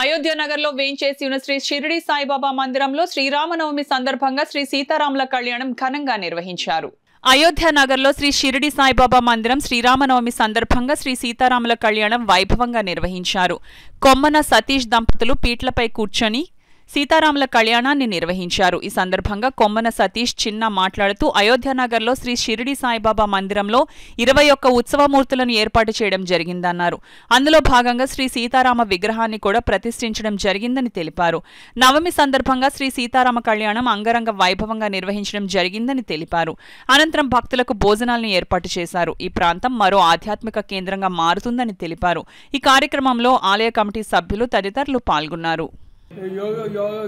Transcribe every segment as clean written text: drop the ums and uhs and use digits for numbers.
అయోధ్య నగర్లో వేంచేసి ఉన్న శ్రీ షిరిడి సాయిబాబా మందిరంలో శ్రీరామనవమి సందర్భంగా శ్రీ సీతారాముల కళ్యాణం ఘనంగా నిర్వహించారు. అయోధ్య నగర్లో శ్రీ షిరిడి సాయిబాబా మందిరం శ్రీరామనవమి సందర్భంగా శ్రీ సీతారాముల కళ్యాణం వైభవంగా నిర్వహించారు. కొమ్మన సతీష్ దంపతులు పీట్లపై కూర్చొని సీతారాముల కళ్యాణాన్ని నిర్వహించారు. ఈ సందర్భంగా కొమ్మన సతీష్ చిన్న మాట్లాడుతూ అయోధ్య నగర్లో శ్రీ షిరిడి సాయిబాబా మందిరంలో 21 ఉత్సవమూర్తులను ఏర్పాటు చేయడం జరిగిందన్నారు. అందులో భాగంగా శ్రీ సీతారామ విగ్రహాన్ని కూడా ప్రతిష్ఠించడం జరిగిందని తెలిపారు. నవమి సందర్భంగా శ్రీ సీతారామ కళ్యాణం అంగరంగ వైభవంగా నిర్వహించడం జరిగిందని తెలిపారు. అనంతరం భక్తులకు భోజనాలను ఏర్పాటు చేశారు. ఈ ప్రాంతం మరో ఆధ్యాత్మిక కేంద్రంగా మారుతుందని తెలిపారు. ఈ కార్యక్రమంలో ఆలయ కమిటీ సభ్యులు తదితరులు పాల్గొన్నారు.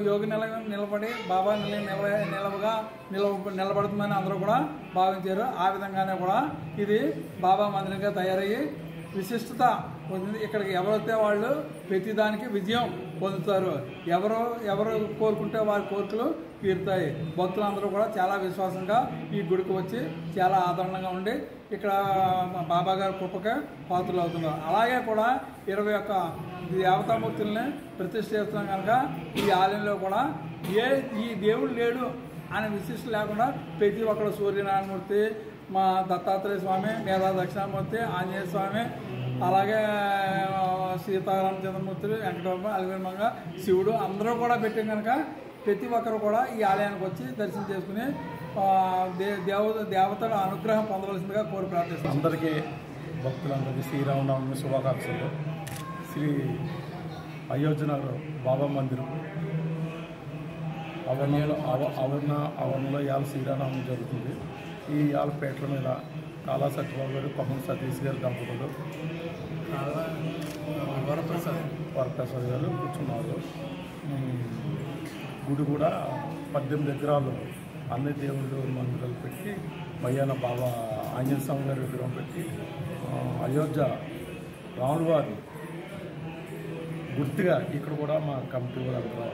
యోగి నిలబడి బాబా నిలబడుతుందని అందరూ కూడా భావించారు. ఆ విధంగానే కూడా ఇది బాబా మందిరంగా తయారయ్యి విశిష్టత పొందింది. ఇక్కడికి ఎవరైతే వాళ్ళు ప్రతిదానికి విజయం పొందుతారు. ఎవరు కోరుకుంటే వారి కోరికలు తీరుతాయి. భక్తులందరూ కూడా చాలా విశ్వాసంగా ఈ గుడికి వచ్చి చాలా ఆదరణంగా ఉండి ఇక్కడ బాబా గారి కృపకే పాత్రలు అవుతున్నారు. అలాగే కూడా 21 దేవతామూర్తుల్ని ప్రతిష్ఠ చేస్తున్నాం కనుక ఈ ఆలయంలో కూడా ఈ దేవుడు లేడు అనే విశిష్ట లేకుండా ప్రతి ఒక్కరు సూర్యనారాయణమూర్తి, మా దత్తాత్రేయ స్వామి, మేధా దక్షిణామూర్తి, ఆంజనేయ స్వామి, అలాగే సీతారామచంద్రమూర్తులు, వెంకటరమణ, అలివేమంగ, శివుడు అందరూ కూడా పెట్టాం కనుక ప్రతి ఒక్కరు కూడా ఈ ఆలయానికి వచ్చి దర్శనం చేసుకుని దేవతల అనుగ్రహం పొందవలసిందిగా కోరి ప్రార్థిస్తున్నాం. అందరికీ భక్తులందరికీ శ్రీరామనవమి శుభాకాంక్షలు. శ్రీ అయోధ్య నగర్ బాబా మందిరం ఆవరణలో ఇవాళ శ్రీరామనవమి జరుగుతుంది. ఈ ఇవాళ పేటల మీద కాళా సత్యబాబు గారు, కొమ్మన సతీష్ గారు దంపతులు, వరప్రసాద్ గారు కూర్చున్నారు. గుడి కూడా 18 ఎకరాలు అన్ని దేవుళ్ళు మందిరాలు పెట్టి మయ్యాన బాబా ఆంజనేయ స్వామి గారి విగ్రహం పెట్టి అయోధ్య రాముల వారి గుర్తుగా ఇక్కడ కూడా మా కమిటీ వాళ్ళందరూ